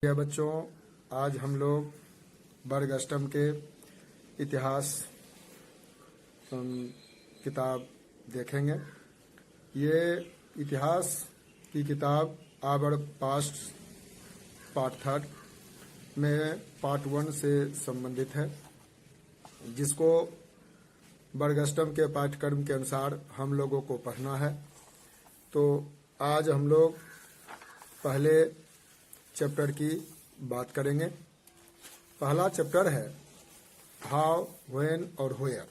यह बच्चों, आज हम लोग वर्ग अष्टम के इतिहास किताब देखेंगे। ये इतिहास की किताब आवर पास्ट पार्ट 3 में पार्ट 1 से संबंधित है, जिसको वर्ग अष्टम के पाठ्यक्रम के अनुसार हम लोगों को पढ़ना है। तो आज हम लोग पहले चैप्टर की बात करेंगे। पहला चैप्टर है हाउ, व्हेन और वेयर।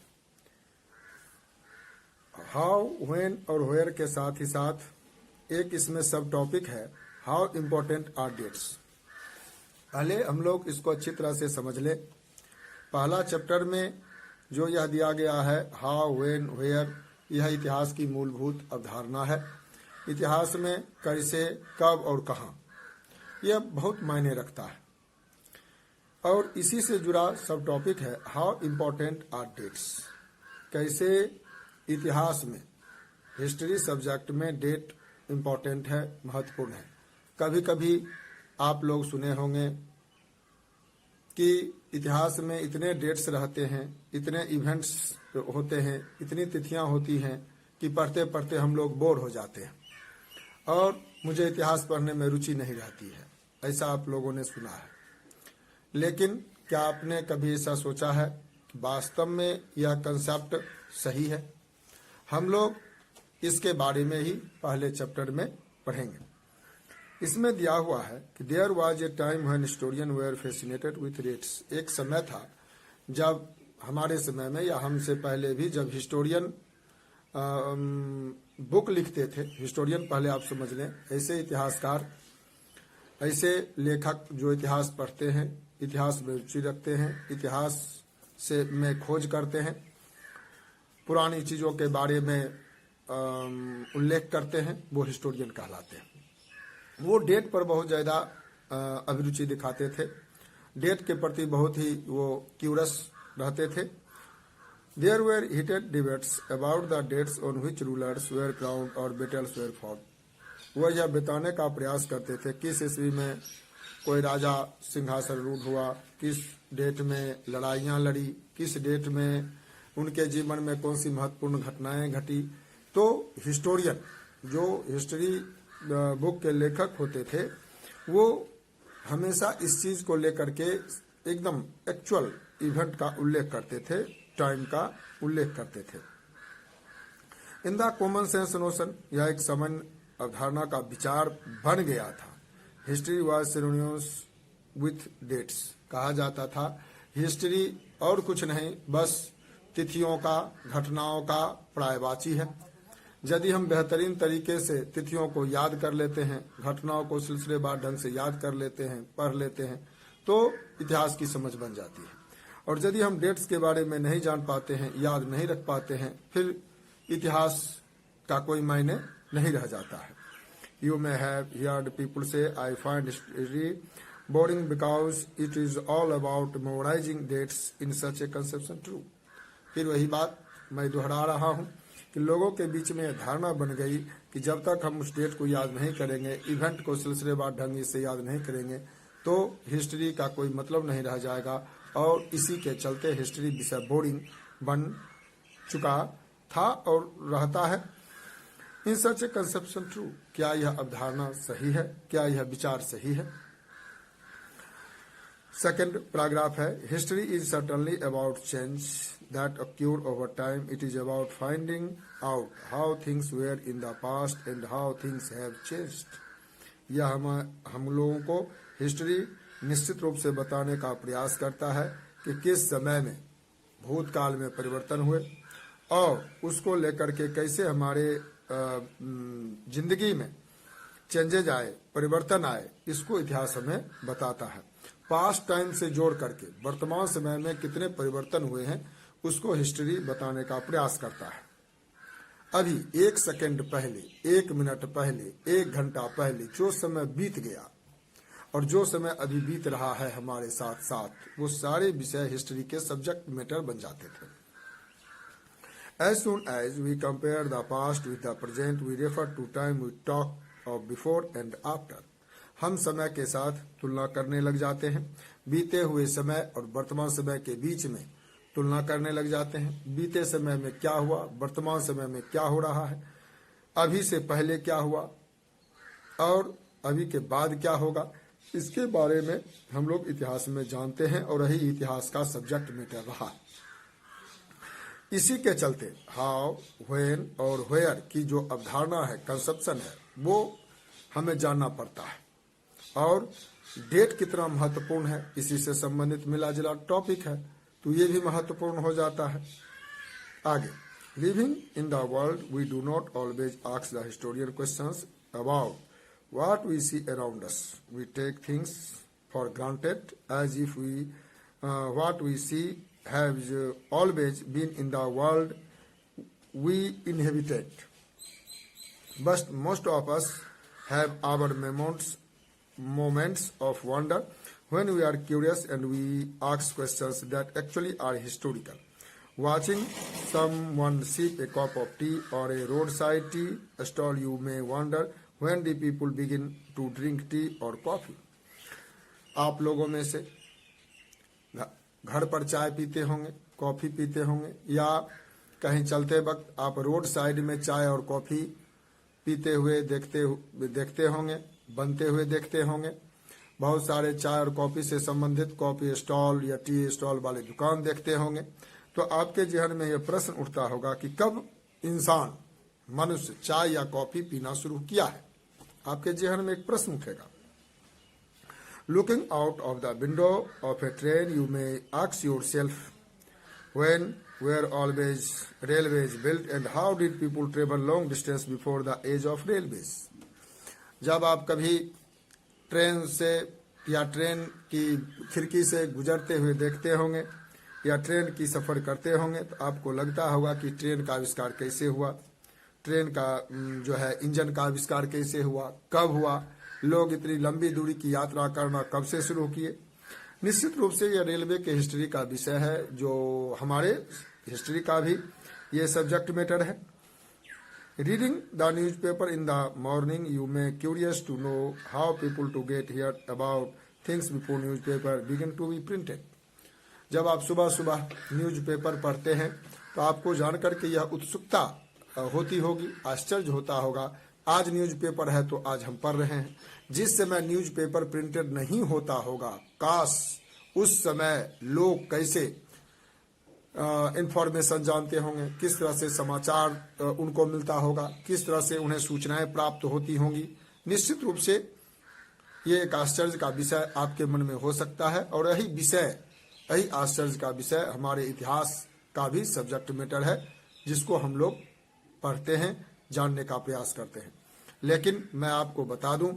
हाउ, व्हेन और वेयर के साथ ही साथ एक इसमें सब टॉपिक है हाउ इम्पोर्टेंट आर डेट्स। पहले हम लोग इसको अच्छी तरह से समझ लें। पहला चैप्टर में जो यह दिया गया है हाउ, व्हेन, वेयर, यह इतिहास की मूलभूत अवधारणा है। इतिहास में कैसे, कब और कहाँ, यह बहुत मायने रखता है। और इसी से जुड़ा सब टॉपिक है हाउ इम्पोर्टेंट आर डेट्स। कैसे इतिहास में, हिस्ट्री सब्जेक्ट में डेट इम्पोर्टेंट है, महत्वपूर्ण है। कभी कभी आप लोग सुने होंगे कि इतिहास में इतने डेट्स रहते हैं, इतने इवेंट्स होते हैं, इतनी तिथियां होती हैं कि पढ़ते पढ़ते हम लोग बोर हो जाते हैं और मुझे इतिहास पढ़ने में रुचि नहीं रहती है, ऐसा आप लोगों ने सुना है। लेकिन क्या आपने कभी ऐसा सोचा है कि वास्तव में यह कंसेप्ट सही है? हम लोग इसके बारे में ही पहले चैप्टर में पढ़ेंगे। इसमें दिया हुआ है कि there was a time when historian were fascinated with dates. एक समय था जब हमारे समय में या हमसे पहले भी जब हिस्टोरियन बुक लिखते थे, हिस्टोरियन पहले आप समझ लें, ऐसे इतिहासकार, ऐसे लेखक जो इतिहास पढ़ते हैं, इतिहास में रुचि रखते हैं, इतिहास से में खोज करते हैं, पुरानी चीज़ों के बारे में उल्लेख करते हैं, वो हिस्टोरियन कहलाते हैं। वो डेट पर बहुत ज़्यादा अभिरुचि दिखाते थे, डेट के प्रति बहुत ही वो क्यूरस रहते थे। There were heated debates about the dates on which rulers were crowned or battles were fought. वह यह बताने का प्रयास करते थे किस ईस्वी में कोई राजा सिंहासन रूढ़ हुआ, किस डेट में लड़ाइयाँ लड़ी, किस डेट में उनके जीवन में कौन सी महत्वपूर्ण घटनाएं घटी। तो हिस्टोरियन, जो हिस्ट्री बुक के लेखक होते थे, वो हमेशा इस चीज़ को लेकर के एकदम एक्चुअल इवेंट का उल्लेख करते थे, टाइम का उल्लेख करते थे। In the common sense notion, यह एक सामान्य अवधारणा का विचार बन गया था। History was synonymous with dates. कहा जाता था हिस्ट्री और कुछ नहीं, बस तिथियों का, घटनाओं का पर्यायवाची है। यदि हम बेहतरीन तरीके से तिथियों को याद कर लेते हैं, घटनाओं को सिलसिलेवार ढंग से याद कर लेते हैं, पढ़ लेते हैं, तो इतिहास की समझ बन जाती है। और यदि हम डेट्स के बारे में नहीं जान पाते हैं, याद नहीं रख पाते हैं, फिर इतिहास का कोई मायने नहीं रह जाता है। You may have heard people say I find history boring because it is all about memorising dates in such a conception true. फिर वही बात मैं दोहरा रहा हूँ कि लोगों के बीच में यह धारणा बन गई कि जब तक हम उस डेट को याद नहीं करेंगे, इवेंट को सिलसिलेवार ढंग से याद नहीं करेंगे, तो हिस्ट्री का कोई मतलब नहीं रह जाएगा। और इसी के चलते हिस्ट्री विषय बोरिंग बन चुका था और रहता है। इन सच ए कंसेप्शन ट्रू, क्या यह अवधारणा सही है? क्या यह विचार सही है? सेकंड पैराग्राफ है history is certainly about change that occur over time. It is about finding out how things were in the past and how things have changed. यह हम लोगों को हिस्ट्री निश्चित रूप से बताने का प्रयास करता है कि किस समय में भूतकाल में परिवर्तन हुए और उसको लेकर के कैसे हमारे जिंदगी में चेंजेज आए, परिवर्तन आए, इसको इतिहास हमें बताता है। पास्ट टाइम से जोड़ करके वर्तमान समय में कितने परिवर्तन हुए हैं, उसको हिस्ट्री बताने का प्रयास करता है। अभी 1 सेकंड पहले, 1 मिनट पहले, 1 घंटा पहले जो समय बीत गया और जो समय अभी बीत रहा है हमारे साथ साथ, वो सारे विषय हिस्ट्री के सब्जेक्ट मैटर बन जाते थे। As soon as we compare the past with the present, we refer to time we talk of before and after. हम समय के साथ तुलना करने लग जाते हैं। बीते हुए समय और वर्तमान समय के बीच में तुलना करने लग जाते हैं। बीते समय में क्या हुआ, वर्तमान समय में क्या हो रहा है, अभी से पहले क्या हुआ और अभी के बाद क्या होगा, इसके बारे में हम लोग इतिहास में जानते हैं और यही इतिहास का सब्जेक्ट मैटर रहा है। इसी के चलते हाउ, व्हेन और वेयर की जो अवधारणा है, कंसेप्शन है, वो हमें जानना पड़ता है। और डेट कितना महत्वपूर्ण है, इसी से संबंधित मिला जुला टॉपिक है, तो ये भी महत्वपूर्ण हो जाता है। आगे, living in the world we do not always ask the historian questions about what we see around us. We take things for granted as if what we see has always been in the world we inhabited. But most of us have our moments of wonder when we are curious and we ask questions that actually are historical. Watching someone sip a cup of tea or a roadside tea stall, you may wonder when the people begin to drink tea or coffee. आप लोगों में से घर पर चाय पीते होंगे, coffee पीते होंगे, या कहीं चलते वक्त आप रोड साइड में चाय और कॉफी पीते हुए देखते होंगे, बनते हुए देखते होंगे। बहुत सारे चाय और कॉफी से संबंधित कॉफी स्टॉल या टी स्टॉल वाले दुकान देखते होंगे। तो आपके जहन में यह प्रश्न उठता होगा कि कब इंसान, मनुष्य चाय या कॉफी पीना शुरू किया है। आपके जहन में एक प्रश्न उठेगा। Looking out of the window of a train you may ask yourself when were always railways built and how did people travel long distance before the age of railways. जब आप कभी ट्रेन से या ट्रेन की खिड़की से गुजरते हुए देखते होंगे या ट्रेन की सफर करते होंगे तो आपको लगता होगा कि ट्रेन का आविष्कार कैसे हुआ, ट्रेन का जो है इंजन का आविष्कार कैसे हुआ, कब हुआ, लोग इतनी लंबी दूरी की यात्रा करना कब से शुरू किए। निश्चित रूप से यह रेलवे के हिस्ट्री का विषय है, जो हमारे हिस्ट्री का भी ये सब्जेक्ट मैटर है। Reading the newspaper in the morning you may curious to know how people to get hear about things before newspaper begin to be printed. जब आप सुबह सुबह न्यूज़पेपर पढ़ते हैं तो आपको जानकर के यह उत्सुकता होती होगी, आश्चर्य होता होगा, आज न्यूज़पेपर है तो आज हम पढ़ रहे हैं। जिस समय न्यूज़पेपर प्रिंटेड नहीं होता होगा, काश उस समय लोग कैसे इंफॉर्मेशन जानते होंगे, किस तरह से समाचार उनको मिलता होगा, किस तरह से उन्हें सूचनाएं प्राप्त होती होंगी। निश्चित रूप से ये एक आश्चर्य का विषय आपके मन में हो सकता है और यही आश्चर्य का विषय हमारे इतिहास का भी सब्जेक्ट मैटर है, जिसको हम लोग पढ़ते हैं, जानने का प्रयास करते हैं। लेकिन मैं आपको बता दूं,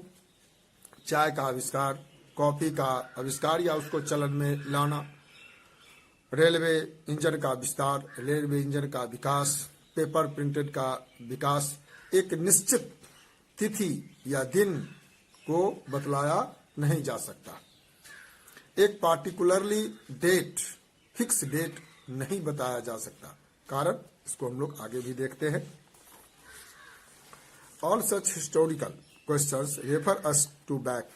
चाय का आविष्कार, कॉफी का आविष्कार या उसको चलन में लाना, रेलवे इंजन का विस्तार, रेलवे इंजन का विकास, पेपर प्रिंटेड का विकास एक निश्चित तिथि या दिन को बतलाया नहीं जा सकता। एक पार्टिकुलरली डेट, फिक्स डेट नहीं बताया जा सकता। कारण इसको हम लोग आगे भी देखते हैं। All such historical questions refer us to back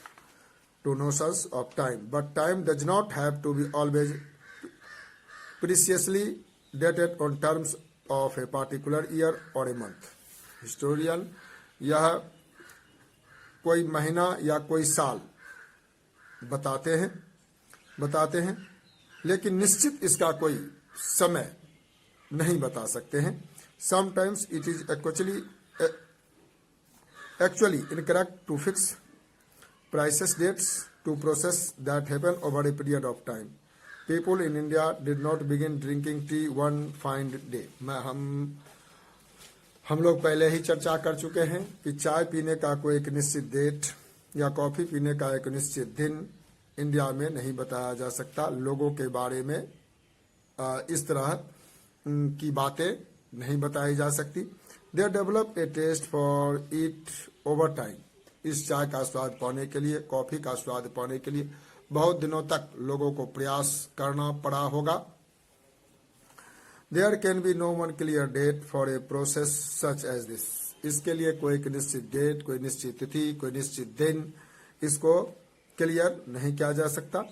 to notions of time, but time does not have to be always precisely dated on terms of a particular year और ए मंथ। हिस्टोरियन यह कोई महीना या कोई साल बताते हैं, लेकिन निश्चित इसका कोई समय नहीं बता सकते हैं। Sometimes it is actually incorrect to fix prices dates to process that happen over a period of time. People in India did not begin drinking tea one fine day. हम लोग पहले ही चर्चा कर चुके हैं कि चाय पीने का कोई एक निश्चित डेट या कॉफी पीने का एक निश्चित दिन इंडिया में नहीं बताया जा सकता। लोगों के बारे में इस तरह की बातें नहीं बताई जा सकती। They develop a taste for it over time. इस चाय का स्वाद पाने के लिए, कॉफी का स्वाद पाने के लिए बहुत दिनों तक लोगों को प्रयास करना पड़ा होगा। There can be no one clear date for a process such as this. इसके लिए कोई एक निश्चित डेट, कोई निश्चित तिथि, कोई निश्चित दिन इसको क्लियर नहीं किया जा सकता।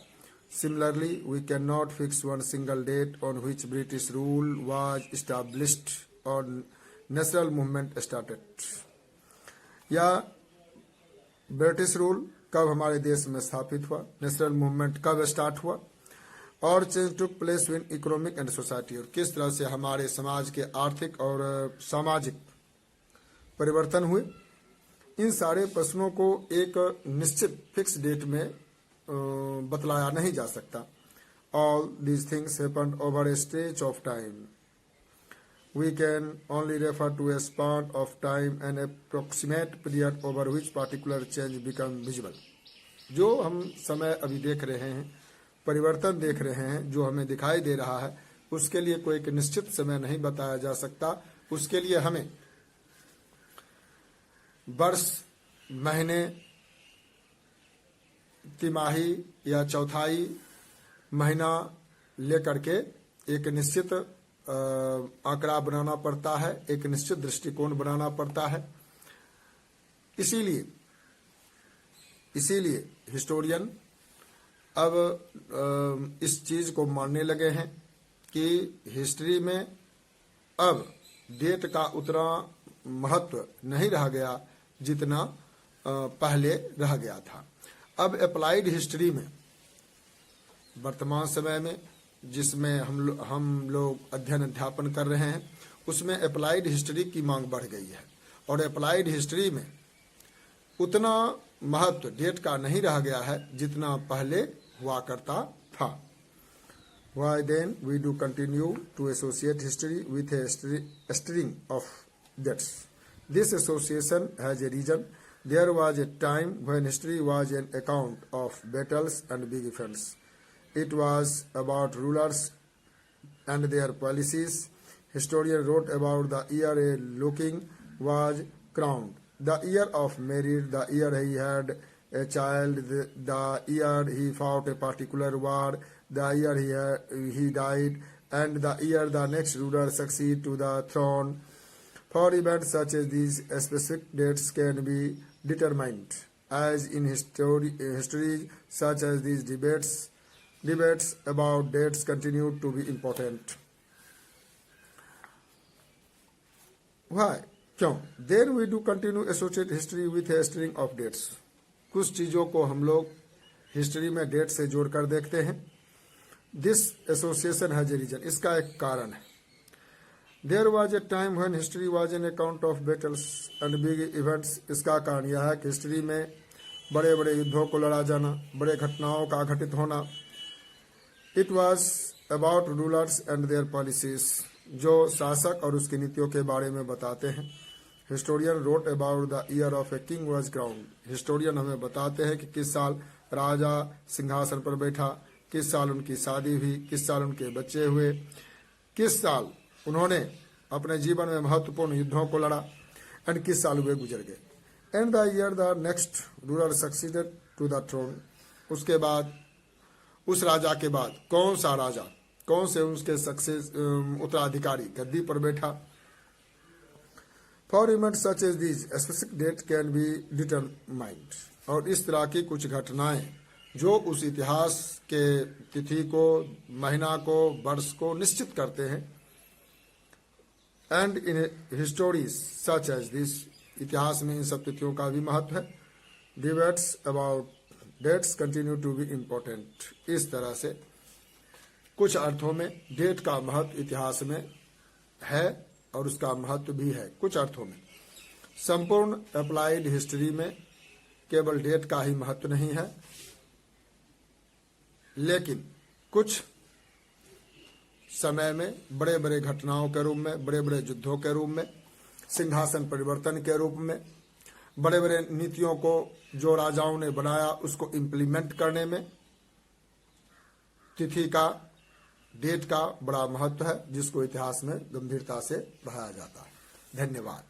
Similarly, we cannot fix one single date on which British rule was established or national movement started. या ब्रिटिश रूल कब हमारे देश में स्थापित हुआ, नेशनल मूवमेंट कब स्टार्ट हुआ, और change took place in economic and society, और किस तरह से हमारे समाज के आर्थिक और सामाजिक परिवर्तन हुए। इन सारे प्रश्नों को एक निश्चित फिक्स डेट में बतलाया नहीं जा सकता। All these things happened over a stretch of time. We can only refer to a span of time and approximate period over which particular change become visible. जो हम समय अभी देख रहे हैं, परिवर्तन देख रहे हैं, जो हमें दिखाई दे रहा है, उसके लिए कोई एक निश्चित समय नहीं बताया जा सकता। उसके लिए हमें वर्ष, महीने, तिमाही या चौथाई, महीना लेकर के एक निश्चित आंकड़ा बनाना पड़ता है, एक निश्चित दृष्टिकोण बनाना पड़ता है। इसीलिए हिस्टोरियन अब इस चीज को मानने लगे हैं कि हिस्ट्री में अब डेट का उतना महत्व नहीं रह गया जितना पहले रह गया था। अब अप्लाइड हिस्ट्री में वर्तमान समय में जिसमें हम लोग अध्ययन अध्यापन कर रहे हैं, उसमें अप्लाइड हिस्ट्री की मांग बढ़ गई है, और अप्लाइड हिस्ट्री में उतना महत्व डेट का नहीं रह गया है जितना पहले हुआ करता था। Why then we do continue to associate history with a string of dates? This association has a reason. There was a time when history was an account of battles and big events. It was about rulers and their policies. Historian wrote about the year a king was crowned, the year of marriage, the year he had a child, the year he fought a particular war, the year he died, and the year the next ruler succeeded to the throne. For events such as these, specific dates can be determined, as in history such as these debates about dates continue to be important. Why? क्यों? Then we do continue associate history with a string of dates. कुछ चीजों को हम लोग history में date से जोड़कर देखते हैं। This association has a reason. इसका एक कारण है। There was a time when history was an account of battles and big events. इसका कारण यह है कि हिस्ट्री में बड़े बड़े युद्धों को लड़ा जाना, बड़े घटनाओं का घटित होना। It was about rulers and their policies, जो शासक और उसकी नीतियों के बारे में बताते हैं। Historian wrote about the year of a king was crowned. Historian हमें बताते हैं कि किस साल राजा सिंहासन पर बैठा, किस साल उनकी शादी हुई, किस साल उनके बच्चे हुए, किस साल उन्होंने अपने जीवन में महत्वपूर्ण युद्धों को लड़ा, एंड किस साल वे गुजर गए। And the year the next ruler succeeded to the throne, उसके बाद उस राजा के बाद कौन सा राजा, कौन से उसके उत्तराधिकारी गद्दी पर बैठा। For events such as these specific date can be determined, और इस तरह की कुछ घटनाएं जो उस इतिहास के तिथि को, महीना को, वर्ष को निश्चित करते हैं। And in histories such as this, इतिहास में इन सब तिथियों का भी महत्व है। Debates about dates continue to be important. इस तरह से कुछ अर्थों में डेट का महत्व इतिहास में है और उसका महत्व भी है कुछ अर्थों में। संपूर्ण अप्लाइड हिस्ट्री में केवल डेट का ही महत्व नहीं है, लेकिन कुछ समय में बड़े बड़े घटनाओं के रूप में, बड़े बड़े युद्धों के रूप में, सिंहासन परिवर्तन के रूप में, बड़े बड़े नीतियों को जो राजाओं ने बनाया उसको इम्प्लीमेंट करने में तिथि का, डेट का बड़ा महत्व है, जिसको इतिहास में गंभीरता से पढ़ाया जाता है। धन्यवाद।